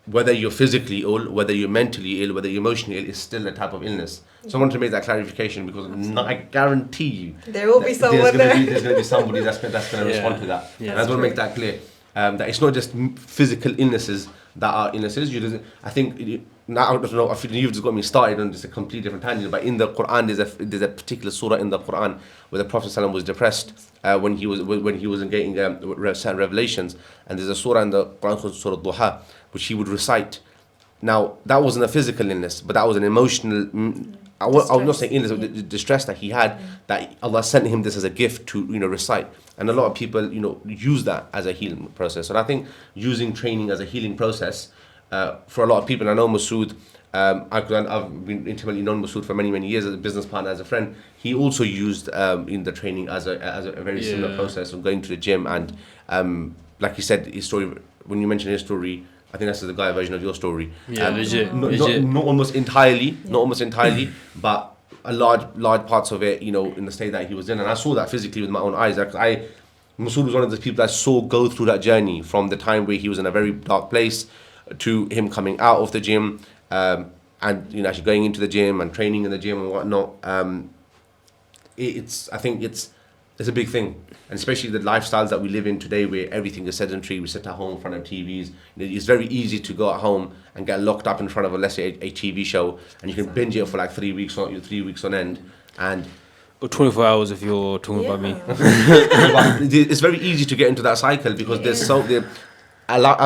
whether you're physically ill, whether you're mentally ill, whether you're emotionally ill, is still a type of illness. So I wanted to make that clarification, because I guarantee you there will be someone there's going to be somebody that's going to respond to that. Yeah, and I just want to make that clear, that it's not just physical illnesses that are illnesses. I think now, I don't know, I feel you've just got me started on just a completely different tangent, but in the Quran there's a particular surah in the Quran where the Prophet ﷺ was depressed when he wasn't getting certain revelations, and there's a surah in the Quran called Surah Duha, which he would recite. Now that wasn't a physical illness, but that was an emotional I would not say illness, but the distress that he had, that Allah sent him this as a gift to, you know, recite. And a lot of people, you know, use that as a healing process. And I think using training as a healing process for a lot of people, and I know MASOOD, I've been intimately known MASOOD for many years as a business partner, as a friend. He also used in the training as a very similar process of going to the gym. And like you said, his story, when you mentioned his story, I think that's the guy version of your story. Yeah, legit. Not almost entirely, but a large parts of it, you know, in the state that he was in. And I saw that physically with my own eyes. MASOOD was one of the people I saw go through that journey from the time where he was in a very dark place to him coming out of the gym, and, you know, actually going into the gym and training in the gym and whatnot. I think it's a big thing. And especially the lifestyles that we live in today, where everything is sedentary, we sit at home in front of TVs. It's very easy to go at home and get locked up in front of, let's say, a TV show, and you can binge it for like 3 weeks on end. And or 24 hours if you're talking about me. It's very easy to get into that cycle, because there's our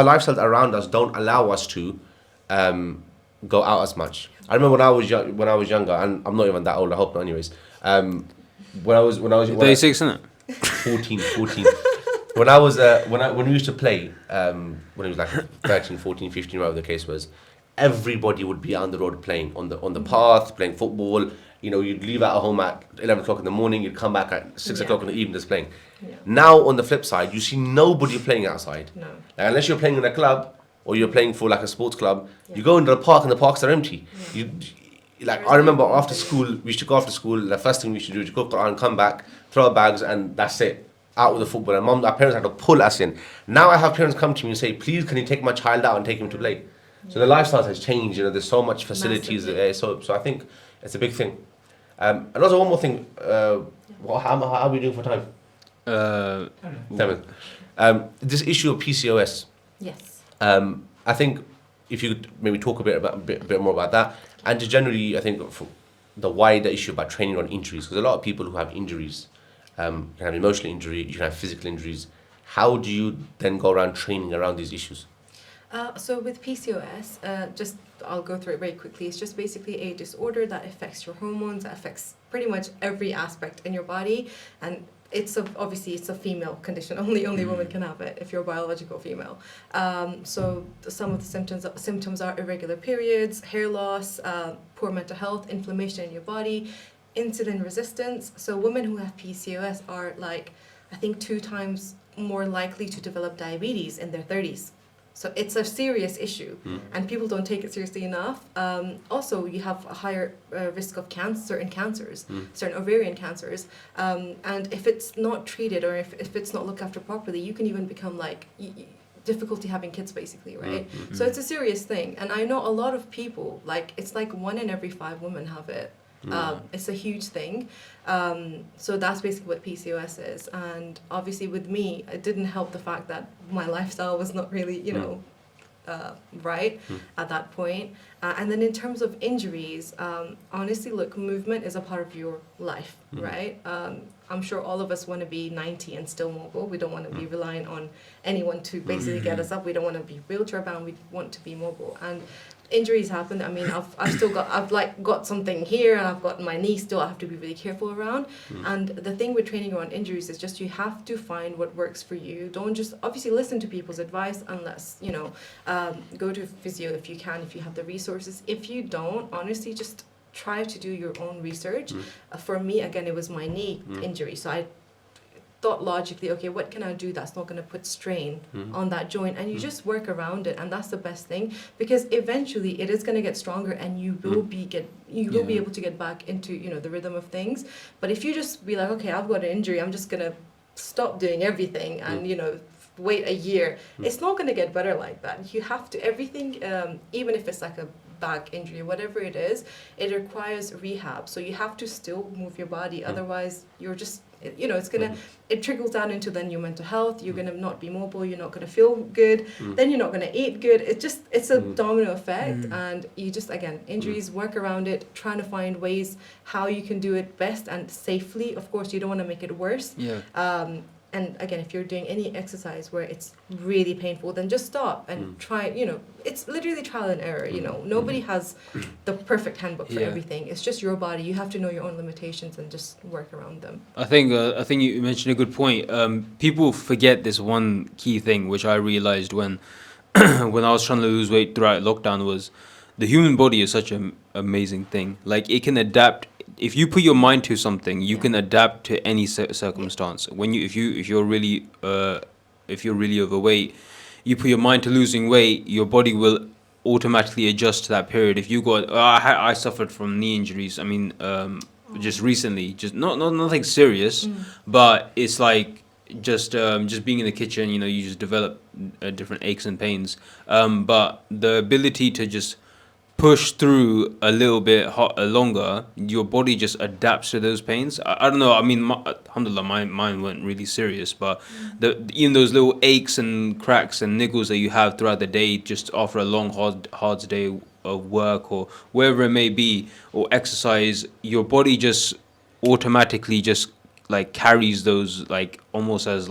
lifestyles around us don't allow us to go out as much. I remember when I was younger, and I'm not even that old, I hope not anyways. When I was 36, isn't it? 14. When we used to play, when it was like 13, 14, 15, whatever the case was, everybody would be out on the road playing on the path, playing football. You know, you'd leave out at home at 11 o'clock in the morning, you'd come back at 6 o'clock in the evening just playing. Yeah. Now, on the flip side, you see nobody playing outside. No. Like, unless you're playing in a club or you're playing for like a sports club, you go into the park and the parks are empty. Yeah. I remember after school, we used to go after school, the first thing we used to do is go Quran, come back, throw our bags, and that's it. Out with the football. And our parents had to pull us in. Now I have parents come to me and say, please, can you take my child out and take him to play? So the lifestyle has changed, you know, there's so much facilities there. So I think it's a big thing. And also one more thing. How are we doing for time? 7. This issue of PCOS. Yes. I think if you could maybe talk a bit more about that, and just generally, I think for the wider issue about training on injuries, because a lot of people who have injuries can have emotional injury, you can have physical injuries. How do you then go around training around these issues? So with PCOS, I'll go through it very quickly. It's just basically a disorder that affects your hormones, that affects pretty much every aspect in your body, and obviously it's a female condition. Only women can have it if you're a biological female. So some of the symptoms are irregular periods, hair loss, poor mental health, inflammation in your body, insulin resistance. So women who have PCOS are I think 2 times more likely to develop diabetes in their 30s. So it's a serious issue, and people don't take it seriously enough. Also, you have a higher risk of certain cancers, certain ovarian cancers. And if it's not treated or if it's not looked after properly, you can even become difficulty having kids, basically, right? So it's a serious thing. And I know a lot of people, it's 1 in every 5 women have it. It's a huge thing. So that's basically what PCOS is. And obviously with me, it didn't help the fact that my lifestyle was not really, right at that point. And then in terms of injuries, honestly, look, movement is a part of your life, right? I'm sure all of us want to be 90 and still mobile. We don't want to be reliant on anyone to basically get us up. We don't want to be wheelchair bound. We want to be mobile. And injuries happen. I mean, I've got something here, and I've got my knee still. I have to be really careful around. And the thing with training around injuries is just you have to find what works for you. Don't just obviously listen to people's advice unless go to physio if you can, if you have the resources. If you don't, honestly, just try to do your own research. For me, again, it was my knee injury, so I thought logically, okay, what can I do that's not going to put strain on that joint? And you just work around it, and that's the best thing, because eventually it is going to get stronger, and you will be able to get back into the rhythm of things. But if you just be like, okay, I've got an injury, I'm just going to stop doing everything and wait a year, it's not going to get better like that. You have to everything, even if it's like a back injury, whatever it is, it requires rehab. So you have to still move your body, otherwise you're just it trickles down into then your mental health. You're gonna not be mobile, you're not gonna feel good, then you're not gonna eat good. It's a domino effect, and you just, again, injuries, work around it, trying to find ways how you can do it best and safely. Of course, you don't want to make it worse. And again, if you're doing any exercise where it's really painful, then just stop and try, it's literally trial and error, Nobody has the perfect handbook for everything. It's just your body. You have to know your own limitations and just work around them. I think you mentioned a good point. People forget this one key thing, which I realized when when I was trying to lose weight throughout lockdown, was the human body is such an amazing thing. Like, it can adapt. If you put your mind to something, you can adapt to any circumstance. When if you're really overweight, you put your mind to losing weight, your body will automatically adjust to that period. If you got, I suffered from knee injuries. I mean, just recently, just nothing serious, but it's like just being in the kitchen. You just develop different aches and pains. But the ability to just push through a little bit longer, your body just adapts to those pains. I don't know. I mean, alhamdulillah, mine weren't really serious, but even those little aches and cracks and niggles that you have throughout the day, just after a long hard day of work or wherever it may be, or exercise, your body just automatically just carries those, almost as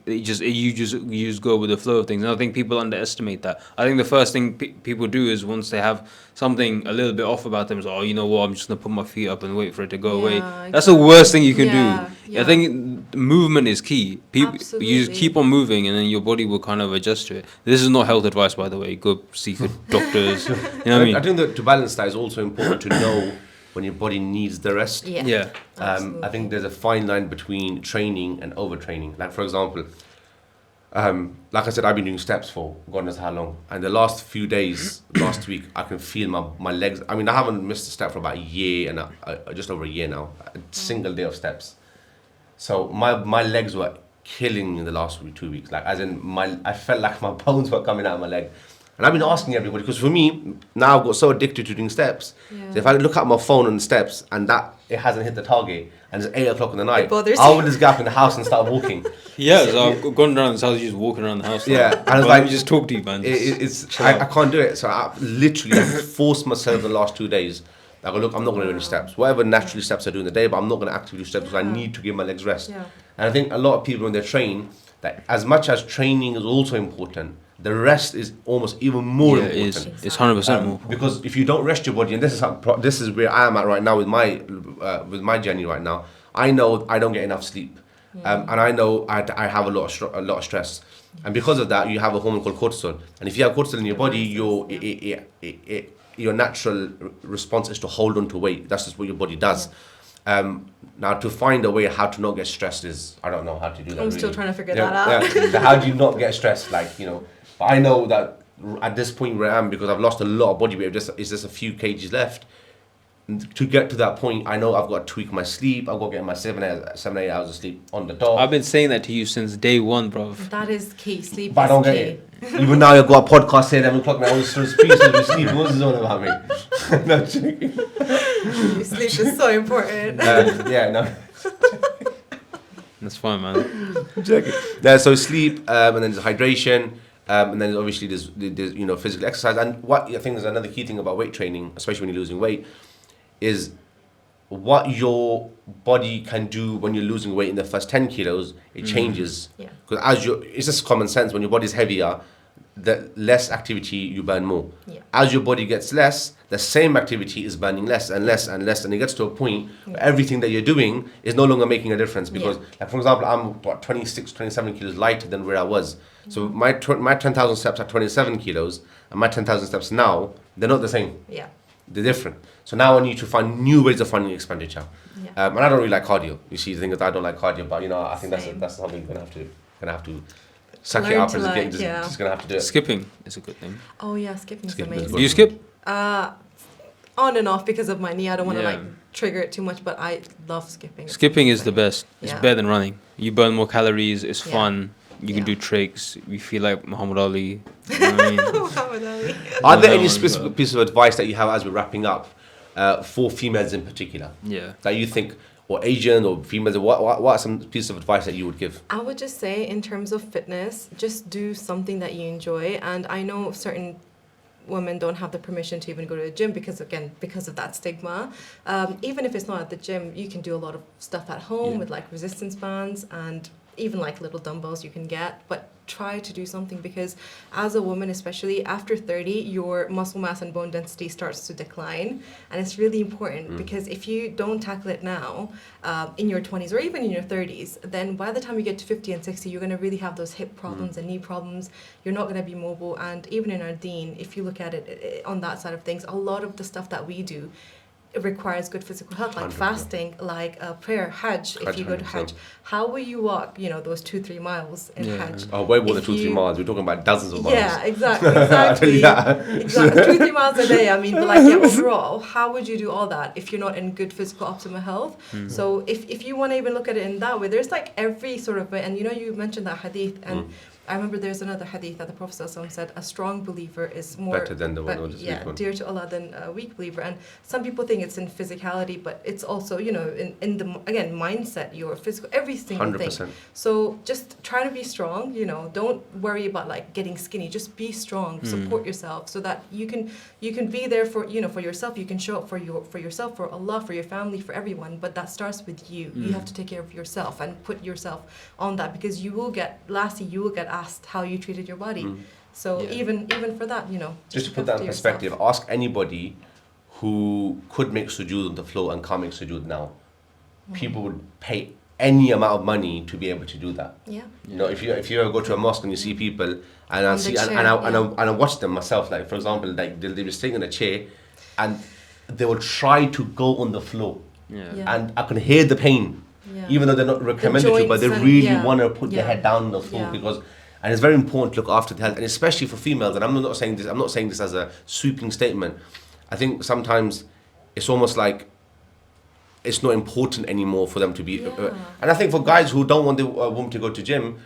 you just go with the flow of things. And I think people underestimate that. I think the first thing people do is, once they have something a little bit off about them, is, oh, you know what, I'm just gonna put my feet up and wait for it to go away. Exactly. That's the worst thing you can do. Yeah. I think movement is key. You just Absolutely. keep on moving, and then your body will kind of adjust to it. This is not health advice, by the way. Go seek doctors. You know what I mean? I think that to balance that is also important to know when your body needs the rest. Yeah. I think there's a fine line between training and overtraining. Like, for example, like I said, I've been doing steps for God knows how long, and the last few days, last week, I can feel my legs. I mean, I haven't missed a step for about a year, and just over a year now, a single day of steps. So my legs were killing me in the last 2 weeks. Like, as in, I felt like my bones were coming out of my leg. And I've been asking everybody, because for me, now I've got so addicted to doing steps. Yeah. So if I look at my phone on the steps and that it hasn't hit the target and it's 8 o'clock in the night, bothers I'll you. just get up in the house and start walking. Yeah, so I've gone around this house, just walking around the house. Yeah, and I was Let me like, just talk to you, man. I can't do it. So I literally forced myself the last 2 days. I go, look, I'm not going to do any steps. Whatever naturally steps I do in the day, but I'm not going to actively do steps because I need to give my legs rest. Yeah. And I think a lot of people when they train, that as much as training is also important, the rest is almost even more It important. is. It's 100% more. Because if you don't rest your body, and this is where I am at right now with my journey right now. I know I don't get enough sleep, and I know I have a lot of stress, and because of that, you have a hormone called cortisol. And if you have cortisol in your body, your natural response is to hold on to weight. That's just what your body does. Now, to find a way how to not get stressed is, I don't know how to do that. I'm still trying to figure that out. Yeah. So how do you not get stressed? Like, but I know that at this point where I am, because I've lost a lot of body weight, it's just a few kgs left. To get to that point, I know I've got to tweak my sleep. I've got to get my 7-8 hours of sleep on the dot. I've been saying that to you since day one, bro. That is key. Sleep But I don't is get key. it. Even now, I've got a podcast here at 11 o'clock now. I was sort of speechless with sleep. What's this all about me? No, joking. Sleep is so important. Yeah, no. That's fine, man. Joking. Yeah, so sleep, and then there's hydration, and then obviously there's physical exercise. And what I think is another key thing about weight training, especially when you're losing weight, is what your body can do when you're losing weight in the first 10 kilos. It changes. Yeah. Because it's just common sense. When your body's heavier, the less activity you burn more. Yeah. As your body gets less, the same activity is burning less and less and less, and it gets to a point where everything that you're doing is no longer making a difference. Because, like, for example, I'm 26, 27 kilos lighter than where I was. So my 10,000 steps are 27 kilos, and my 10,000 steps now, they're not the same. Yeah. They're different. So now I need to find new ways of funding expenditure. Yeah. And I don't really like cardio. You see, the thing is, I don't like cardio, but I think Same. that's something you're gonna have to suck it Learn up to and like, just gonna have to do it. Skipping is a good thing. Oh yeah, skipping is Skipping is amazing. good. Do you skip? On and off because of my knee. I don't want to Yeah. trigger it too much, but I love skipping. It's Skipping is the amazing. best. It's Yeah. better than running. You burn more calories. It's Yeah. fun. You can Yeah. do tricks. You feel like Muhammad Ali. You know what I mean? Muhammad Ali. Are there any No, specific pieces of advice that you have as we're wrapping up for females in particular Yeah. that you think, or Asian or females, what are some pieces of advice that you would give? I would just say, in terms of fitness, just do something that you enjoy. And I know certain women don't have the permission to even go to the gym because of that stigma. Even if it's not at the gym, you can do a lot of stuff at home with like resistance bands and even like little dumbbells you can get, but try to do something, because as a woman, especially after 30, your muscle mass and bone density starts to decline, and it's really important because if you don't tackle it now, in your 20s or even in your 30s, then by the time you get to 50 and 60, you're going to really have those hip problems and knee problems. You're not going to be mobile, and even in our deen, if you look at it on that side of things, a lot of the stuff that we do, it requires good physical health, like 100%. fasting, like prayer, Hajj. If you go to 100%. Hajj, how will you walk, those 2-3 miles in Hajj? Oh, way more than If 2-3 you- miles. We're talking about dozens of miles. Yeah, exactly. I tell you that. Exactly. 2-3 miles a day. I mean, but like, overall, how would you do all that if you're not in good physical optimal health? So if you want to even look at it in that way, there's like every sort of way. And you mentioned that hadith, and I remember there's another hadith that the Prophet ﷺ said, a strong believer is more Better than the one who is weak one. dear to Allah than a weak believer. And some people think it's in physicality, but it's also, in the, again, mindset, your physical, every single 100%. thing. So just try to be strong, don't worry about like getting skinny. Just be strong, support yourself so that you can be there for, for yourself. You can show up for yourself, for Allah, for your family, for everyone. But that starts with you. You have to take care of yourself and put yourself on that, because you will get asked how you treated your body. So even for that, Just to put that in perspective, ask anybody who could make sujood on the floor and can't make sujood now. People would pay any amount of money to be able to do that. Yeah. If you ever go to a mosque and you see people, and I On the see chair, and I watch them myself. Like, for example, like they'll be sitting in a chair, and they will try to go on the floor, Yeah. and I can hear the pain, Yeah. even though they're not recommended to, but they joints and- really yeah. want to put their Yeah. head down on the floor Yeah. and it's very important to look after the health, and especially for females. And I'm not saying this as a sweeping statement. I think sometimes it's almost like it's not important anymore for them to be. And I think for guys who don't want the woman to go to gym,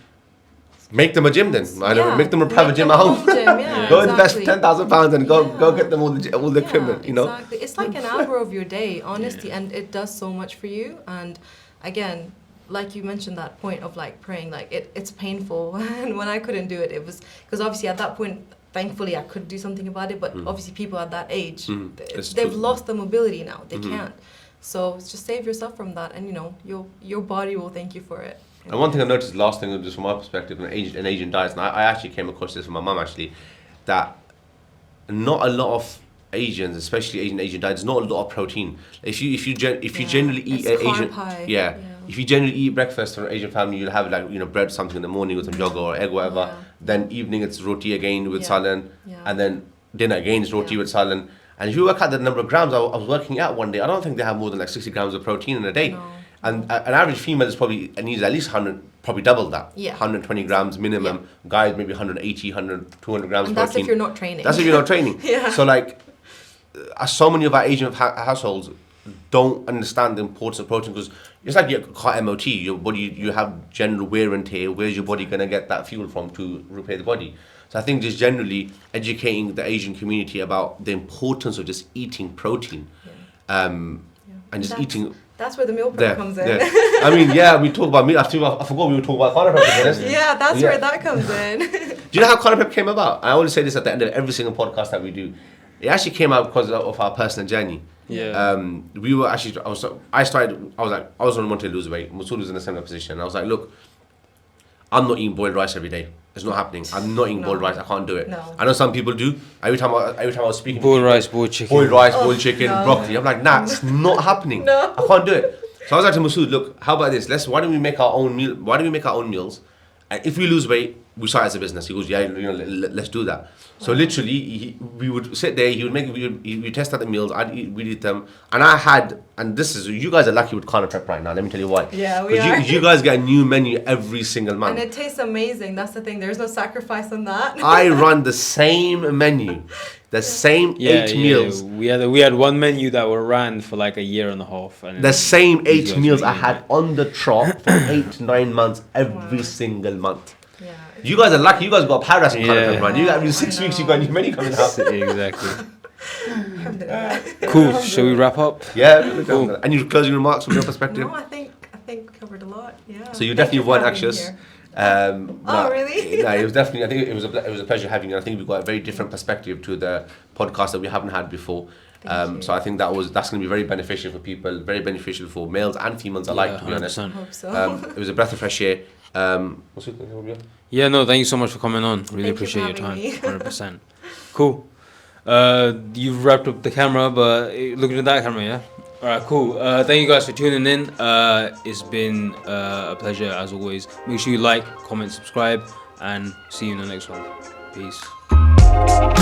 make them a gym then. I don't know, make them a private gym at home. Gym, Go invest exactly. £10,000 and go Yeah. get them all the equipment. You know. Exactly. It's like an hour of your day, honestly, and it does so much for you. And again, like you mentioned that point of like praying, like it's painful. And when I couldn't do it, it was because obviously at that point, thankfully I could do something about it. But obviously people at that age, they've lost the mobility now. They can't. So just save yourself from that, and you know your body will thank you for it. And one thing I noticed, last thing, just from my perspective, in Asian diets, and I actually came across this from my mum actually, that not a lot of Asians, especially Asian diets, not a lot of protein. If you generally eat It's Asian, carb high. yeah. If you generally eat breakfast for an Asian family, you'll have like bread something in the morning with some yogurt or egg, whatever. Yeah. Then evening it's roti again with Yeah. salan, Yeah. and then dinner again is roti Yeah. with salan. And if you work out the number of grams, I was working out one day. I don't think they have more than like 60 grams of protein in a day. No. And an average female is probably needs at least 100, probably double that. Yeah. 120 grams minimum. Guys maybe 180, 100, 200 grams And protein. that's if you're not training. That's if you're not training. Yeah. So like, so many of our Asian households don't understand the importance of protein, because it's like your car MOT. Your body, you have general wear and tear. Where's your body gonna get that fuel from to repair the body? So I think just generally educating the Asian community about the importance of just eating protein, and just eating. That's where the meal prep comes in. Yeah. I mean, yeah, we talk about meat. I forgot we were talking about khana prep. To be honest. Yeah, that's where that comes in. Do you know how khana prep came about? I always say this at the end of every single podcast that we do. It actually came out because of our personal journey. Yeah. We were actually. I was wanting to lose weight. MASOOD was in a similar position. I was like, look, I'm not eating boiled rice every day. It's not happening. I'm not eating boiled rice. I can't do it. No. I know some people do. Every time I was speaking, Boiled rice, boiled chicken. boiled rice, boiled chicken, broccoli. I'm like, nah, it's not happening. No. I can't do it. So I was like to MASOOD, look, how about this? Why don't we make our own meal? Why don't we make our own meals? And if we lose weight, we start as a business. He goes, yeah, let's do that. So literally, we would sit there. He would test out the meals. We'd eat them. And this is, you guys are lucky with khana prep right now. Let me tell you why. Yeah, we are. You guys get a new menu every single month. And it tastes amazing. That's the thing. There's no sacrifice on that. I run the same menu, the same 8 meals. We had one menu that were ran for like a year and a half. And The same these 8 guys meals were I eating had it. on the trot for 8 to 9 months every single month. Yeah. You guys are lucky. You guys got paradise in khana Yeah. prep, man. You got every I 6 weeks. You know. got a new menu coming out. Exactly. Alhamdulillah. Cool. Shall we wrap up? Yeah. Cool. Any closing remarks from your perspective? No, I think we covered a lot. Yeah. So you Thank definitely for weren't having me anxious. here. No, really? No, it was definitely. I think it was a pleasure having you. I think we've got a very different perspective to the podcast that we haven't had before. Thank you. So I think that's going to be very beneficial for people, very beneficial for males and females alike. To be honest, 100%. Hope so. it was a breath of fresh air. Yeah, no, thank you so much for coming on. Really Thank you appreciate your for time. having me. 100%. Cool. You've wrapped up the camera, but looking at that camera, yeah? Alright, cool. Thank you guys for tuning in. It's been a pleasure as always. Make sure you like, comment, subscribe, and see you in the next one. Peace.